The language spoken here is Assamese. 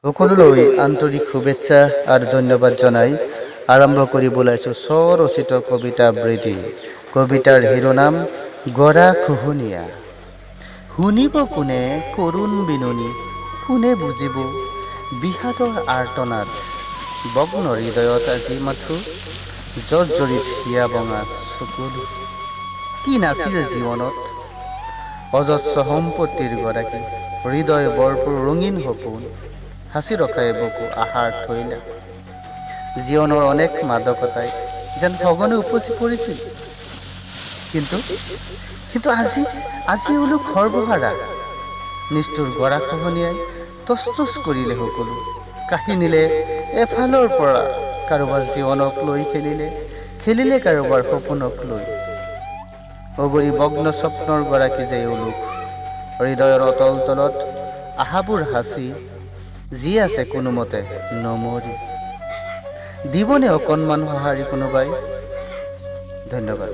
সকলোলৈ আন্তৰিক শুভেচ্ছা আৰু ধন্যবাদ জনাই আৰম্ভ কৰি ওলাইছোঁ স্বৰচিত কবিতা আবৃত্তি। কবিতাৰ শিৰোনাম গৰাখহনীয়া। শুনিব কোনে কৰুণ বিননি, কোনে বুজিব বিষাদৰ আৰ্তনাদ। বগ্ন হৃদয়ত আজি মাথো জৰ্জৰিত হিয়া বঙা চকুলো। কি নাছিল জীৱনত অজস্ৰ সম্পত্তিৰ গৰাকী, হৃদয় বৰপুৰ ৰঙীন সপোন, সাঁচি ৰখাই বুকু আহাৰ থৈলা। জীৱনৰ অনেক মাদকতাই যেন সঘনে উপচি পৰিছিল, কিন্তু আজি ওলো সৰ্বহাৰা। নিষ্ঠুৰ গৰাখহনীয়াই তছতছ কৰিলে সকলো, কাঢ়ি নিলে এফালৰ পৰা কাৰোবাৰ জীৱনক লৈ, খেলিলে কাৰোবাৰ সপোনক লৈ। অগৰি বগ্ন স্বপ্নৰ গৰাকী যে ওলোক, হৃদয়ৰ অতল তলত আশাবোৰ সাঁচি যি আছে কোনোমতে নমৰি। দিবনে অকণমান সঁহাৰি কোনোবাই? ধন্যবাদ।